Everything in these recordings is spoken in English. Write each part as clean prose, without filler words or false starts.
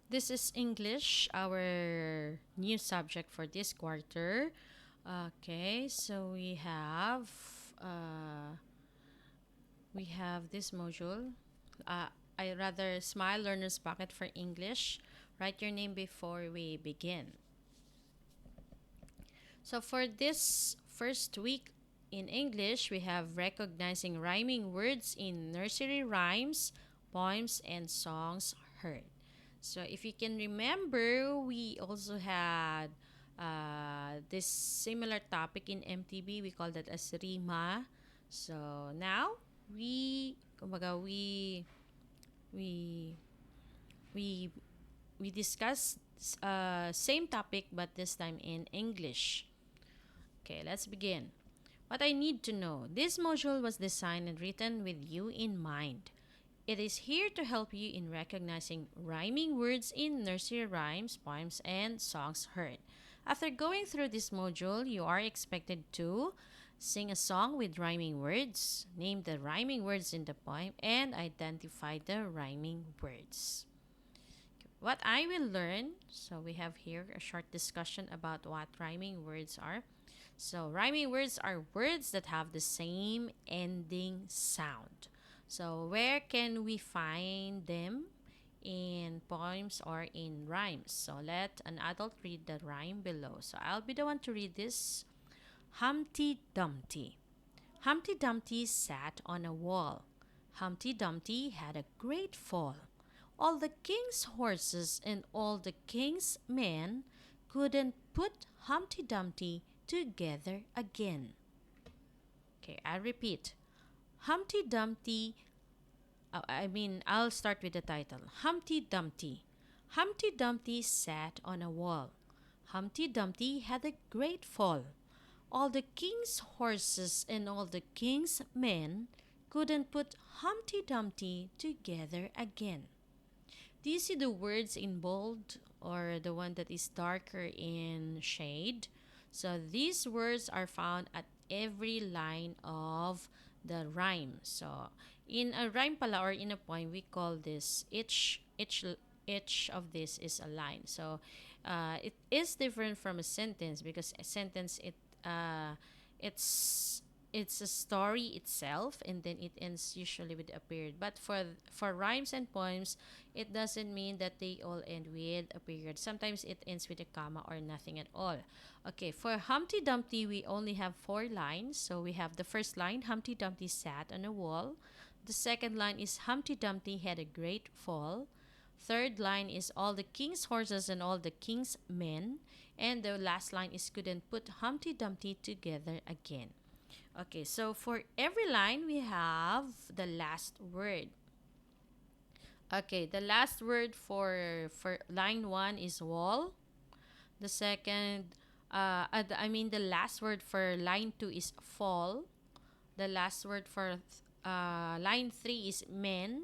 This is English, our new subject for this quarter. Okay, so uh, we have this module. Uh, I rather Smile Learner's Pocket for English. Write your name before we begin. So for this first week in English, we have recognizing rhyming words in nursery rhymes, poems, and songs heard. So if you can remember, we also had this similar topic in MTB. We call that as Rima. So now kumbaga, we we we discuss same topic but this time in English. Okay, let's begin. What I need to know. This module was designed and written with you in mind. It is here to help you in recognizing rhyming words in nursery rhymes, poems, and songs heard. After going through this module, you are expected to sing a song with rhyming words, name the rhyming words in the poem, and identify the rhyming words. What I will learn, so we have here a short discussion about what rhyming words are. So, rhyming words are words that have the same ending sound. So, where can we find them? In poems or in rhymes. So, let an adult read the rhyme below. So, I'll be the one to read this. Humpty Dumpty. Humpty Dumpty sat on a wall. Humpty Dumpty had a great fall. All the king's horses and all the king's men couldn't put Humpty Dumpty together again. Okay, I repeat. Humpty Dumpty, I'll start with the title. Humpty Dumpty. Humpty Dumpty sat on a wall. Humpty Dumpty had a great fall. All the king's horses and all the king's men couldn't put Humpty Dumpty together again. Do you see the words in bold or the one that is darker in shade? So these words are found at every line of the rhyme. So in a rhyme pala or in a poem, we call this each of this is a line. So it is different from a sentence because a sentence it's it's a story itself and then it ends usually with a period. But for rhymes and poems, it doesn't mean that they all end with a period. Sometimes it ends with a comma or nothing at all. Okay, for Humpty Dumpty, we only have four lines. So we have the first line, Humpty Dumpty sat on a wall. The second line is Humpty Dumpty had a great fall. Third line is all the king's horses and all the king's men. And the last line is couldn't put Humpty Dumpty together again. Okay, so for every line, we have the last word. Okay, the last word for line one is wall. The second, the last word for line two is fall. The last word for line three is men,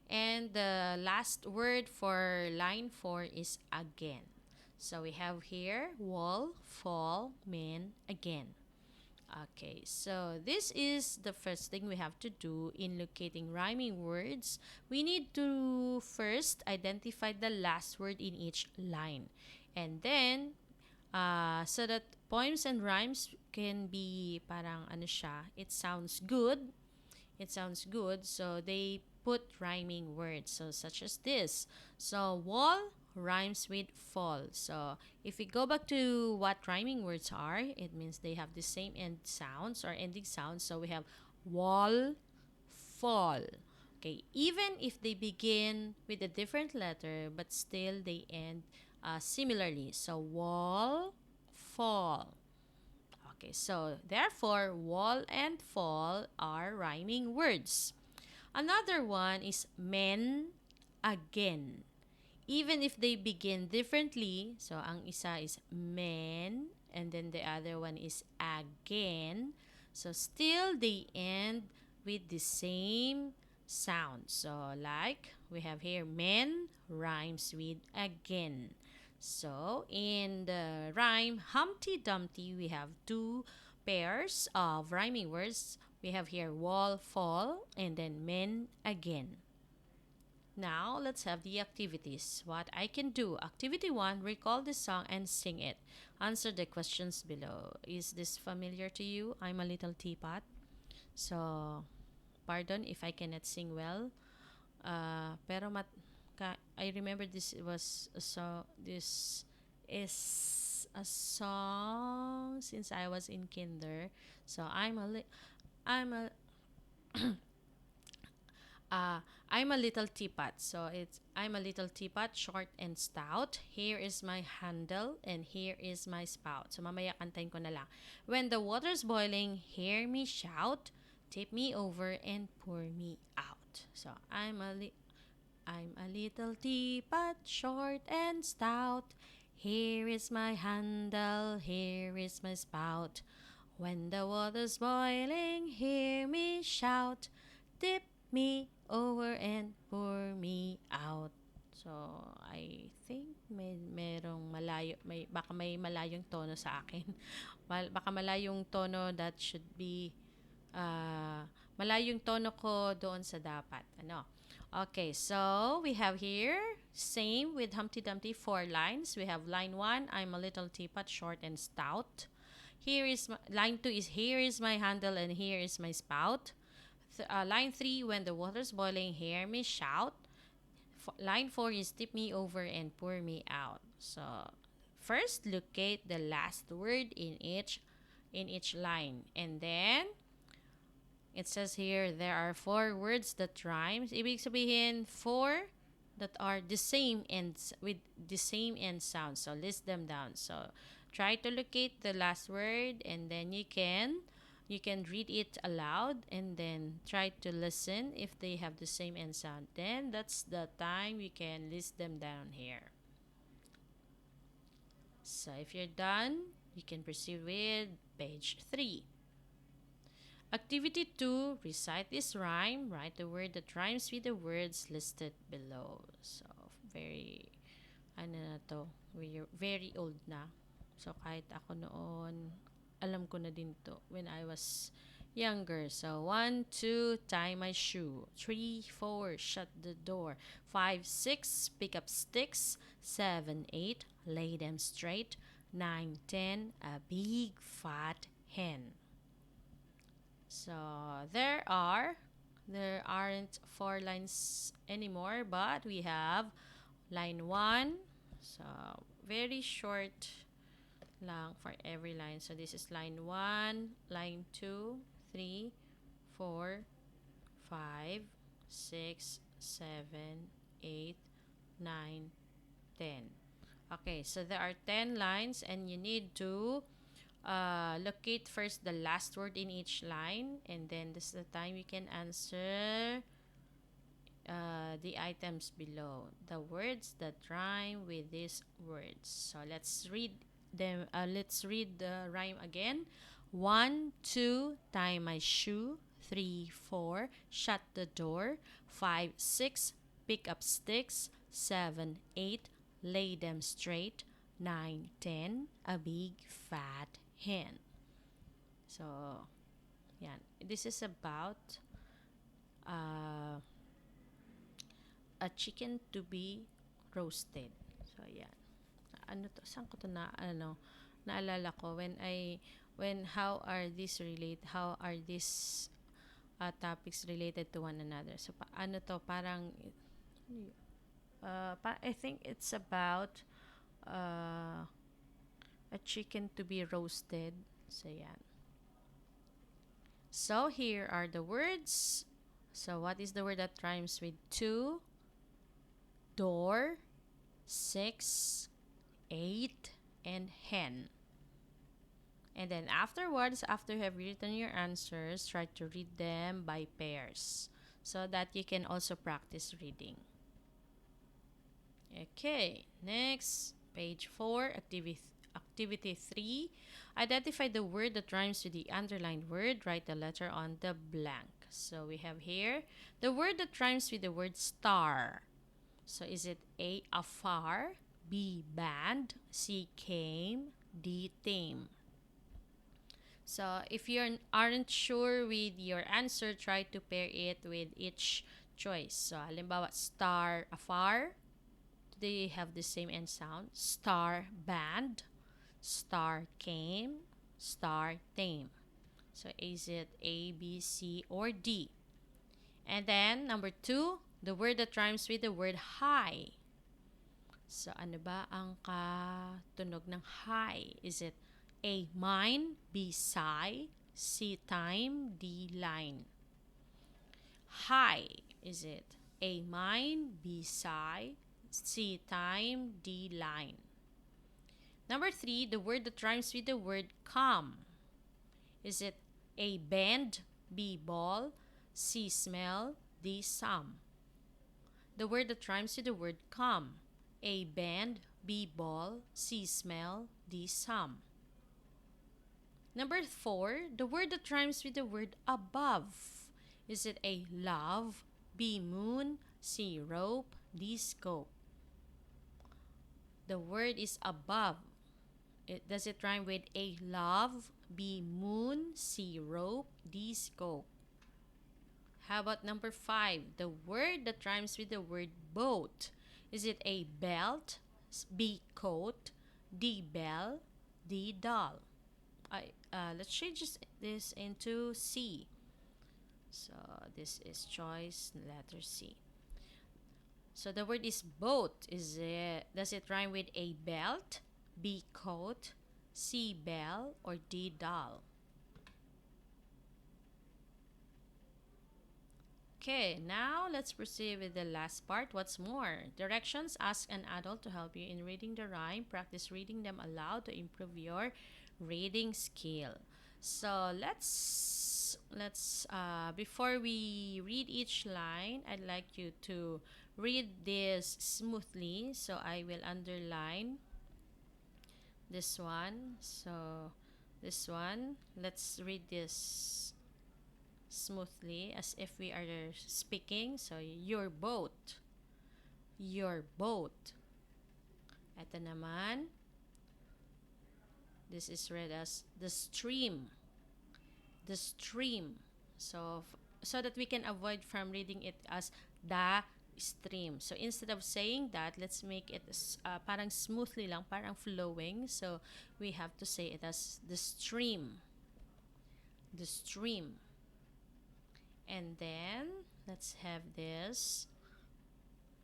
and the last word for line four is again. So we have here wall, fall, men, again. Okay, so this is the first thing we have to do in locating rhyming words. We need to first identify the last word in each line. And then, so that poems and rhymes can be parang ano siya, it sounds good. It sounds good, so they put rhyming words. So such as this. So wall rhymes with fall. So if we go back to what rhyming words are, it means they have the same end sounds or ending sounds. So we have wall, fall. Okay, even if they begin with a different letter, but still they end similarly. So wall, fall. Okay, so therefore, wall and fall are rhyming words. Another one is men, again. Even if they begin differently, so ang isa is men, and then the other one is again. So still they end with the same sound. So like we have here, men rhymes with again. So in the rhyme Humpty Dumpty, we have two pairs of rhyming words. We have here wall, fall, and then men again. Now, let's have the activities. What I can do. Activity 1, recall the song and sing it. Answer the questions below. Is this familiar to you? I'm a little teapot. So, pardon if I cannot sing well. Pero I remember this was a song. This is a song since I was in kinder. So I'm a uh, I'm a little teapot. So it's I'm a little teapot, short and stout. Here is my handle and here is my spout. So mamaya kantahin ko na lang. When the water's boiling, hear me shout. Tip me over and pour me out. So I'm a little teapot, short and stout. Here is my handle, here is my spout. When the water's boiling, hear me shout. Tip me over and pour me out. So, I think merong malayo, baka may malayong tono sa akin. Baka malayong tono that should be, malayong tono ko doon sa dapat. Ano? Okay, so we have here, same with Humpty Dumpty, 4 lines. We have line 1, I'm a little teapot, short and stout. Line 2 is here is my handle and here is my spout. Line 3, when the water's boiling, hear me shout. Line 4 is tip me over and pour me out. So, first locate the last word in each line, and then it says here there are 4 words that rhymes. Ibig sabihin 4 that are the same ends with the same end sound. So list them down. So try to locate the last word, and then you can read it aloud and then try to listen if they have the same end sound. Then that's the time you can list them down here. So if you're done, you can proceed with page 3. Activity 2, recite this rhyme. Write the word that rhymes with the words listed below. So, very, ano na to, very old na. So, kahit ako noon, alam ko na din to when I was younger. So, 1, 2, tie my shoe. 3, 4, shut the door. 5, 6, pick up sticks. 7, 8, lay them straight. 9, 10, a big fat hen. So there aren't 4 lines anymore, but we have line 1. So very short lang for every line. So this is line 1, line 2, 3, 4, 5, 6, 7, 8, 9, 10. Okay, so there are 10 lines and you need to locate first the last word in each line, and then this is the time you can answer the items below, the words that rhyme with these words. So let's read them. Let's read the rhyme again. 1, 2, tie my shoe. 3, 4, shut the door. 5, 6, pick up sticks. 7, 8, lay them straight. 9, 10, a big fat hen. So, yan. This is about a chicken to be roasted. So, yan. Ano to? Saan ko to naalala ko how are these topics related to one another? So, ano to? Parang, I think it's about a chicken to be roasted. So, yan. So, here are the words. So, what is the word that rhymes with 2, door, 6, 8, and hen? And then afterwards, after you have written your answers, try to read them by pairs so that you can also practice reading. Okay, next, page 4, activity 3. Identify the word that rhymes with the underlined word. Write the letter on the blank. So we have here the word that rhymes with the word star. So is it A, afar, B, band, C, came, D, tame? So if you aren't sure with your answer, try to pair it with each choice. So, halimbawa, star, afar. They have the same end sound. Star, band. Star, came. Star, tame. So, is it A, B, C, or D? And then, number 2, the word that rhymes with the word high. So, ano ba ang katunog ng high? Is it A, mine, B, sigh, C, time, D, line? High, is it A, mine, B, sigh, C, time, D, line? Number 3, the word that rhymes with the word calm. Is it A, bend, B, ball, C, smell, D, sum? The word that rhymes with the word calm. A, bend, B, ball, C, smell, D, sum. Number 4, the word that rhymes with the word above. Is it A, love, B, moon, C, rope, D, scope? The word is above. Does it rhyme with A, love, B, moon, C, rope, D, scope? How about number 5? The word that rhymes with the word boat. Is it A, belt, B, coat, D, bell, D, doll? Let's change this into C. So this is choice letter C. So the word is boat. Does it rhyme with A, belt, B, coat, C, bell, or D, doll? Okay, now let's proceed with the last part. What's more? Directions. Ask an adult to help you in reading the rhyme. Practice reading them aloud to improve your reading skill. So let's before we read each line, I'd like you to read this smoothly. So I will underline this one. So this one, let's read this smoothly as if we are speaking. So, your boat. Your boat. Ito naman, this is read as the stream. The stream. So, so that we can avoid from reading it as the stream. So, instead of saying that, let's make it parang smoothly lang, parang flowing. So, we have to say it as the stream. The stream. And then, let's have this.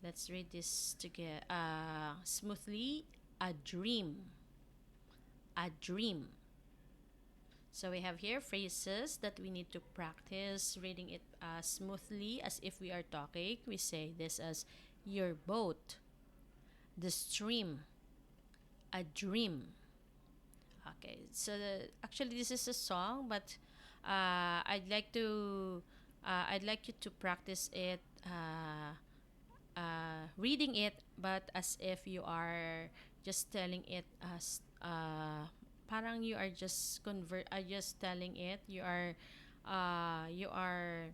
Let's read this together smoothly. A dream. A dream. So we have here phrases that we need to practice reading it smoothly as if we are talking. We say this as your boat, the stream, a dream. Okay, so actually this is a song, but I'd like you to practice it, reading it, but as if you are just telling it as parang you are just telling it. You are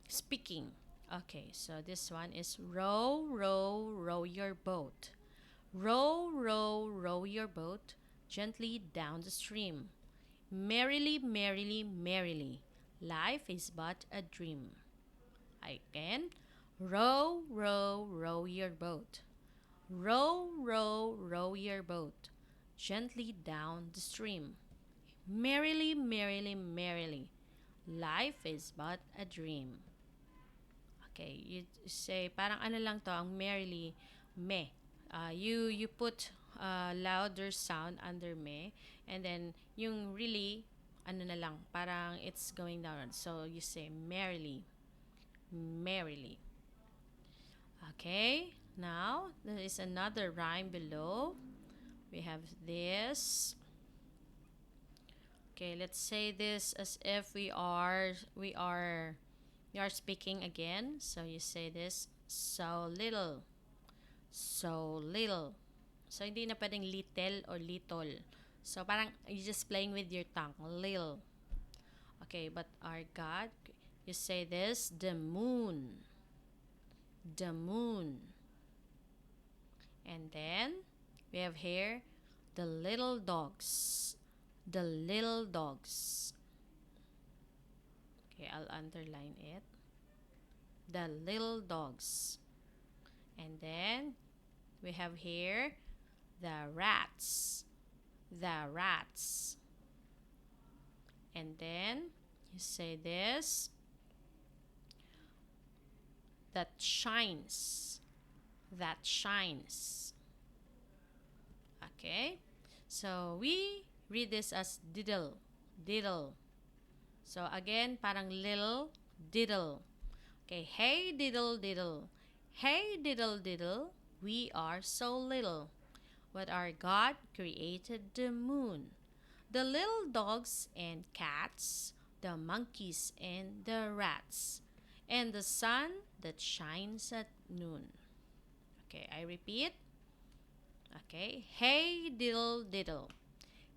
speaking. Okay, so this one is row, row, row your boat. Row, row, row your boat gently down the stream. Merrily, merrily, merrily, life is but a dream. Again, row, row, row your boat. Row, row, row your boat gently down the stream. Merrily, merrily, merrily, life is but a dream. Okay, you say, parang ano lang to, ang merrily, me. You put louder sound under me, and then yung really, ano na lang, parang it's going down. So you say merrily, merrily. Okay, now there is another rhyme below. We have this. Okay, let's say this as if we are speaking again. So you say this, so little, so little. So hindi na pwedeng little or little. So parang you just playing with your tongue, little. Okay, but our God, you say this, the moon, the moon. And then we have here the little dogs, the little dogs. Okay, I'll underline it. The little dogs. And then we have here the rats. The rats. And then you say this, that shines. That shines. Okay? So we read this as diddle. Diddle. So again, parang little, diddle. Okay, hey diddle diddle. Hey diddle diddle, we are so little. But our God created the moon, the little dogs and cats, the monkeys and the rats, and the sun that shines at noon. Okay, I repeat. Okay, hey diddle diddle.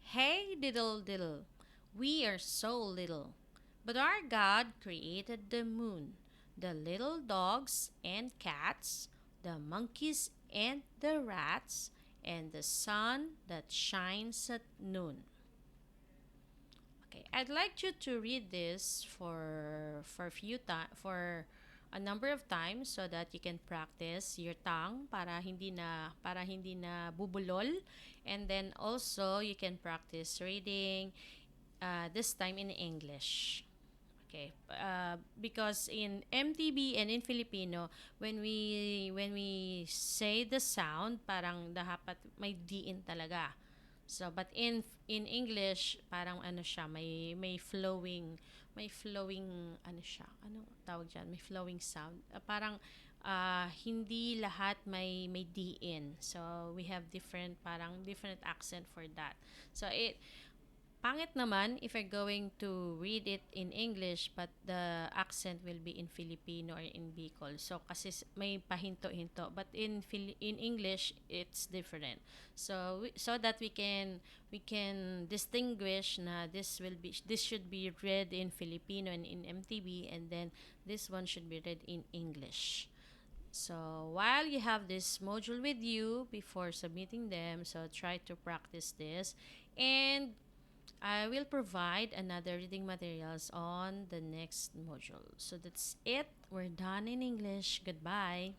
Hey diddle diddle, we are so little. But our God created the moon, the little dogs and cats, the monkeys and the rats, and the sun that shines at noon. Okay, I'd like you to read this for a number of times so that you can practice your tongue para hindi na bubulol, and then also you can practice reading this time in English. Okay, because in MTB and in Filipino, when we say the sound, parang dapat may diin talaga. So, but in English, parang ano siya, may flowing ano siya. Ano tawag diyan? May flowing sound. Parang hindi lahat may diin. So, we have different accent for that. So, pangit naman if you're going to read it in English but the accent will be in Filipino or in Bicol. So kasi may pahinto-hinto, but in English it's different. So so that we can distinguish na this should be read in Filipino and in MTB, and then this one should be read in English. So while you have this module with you before submitting them, so try to practice this, and I will provide another reading materials on the next module. So that's it. We're done in English. Goodbye.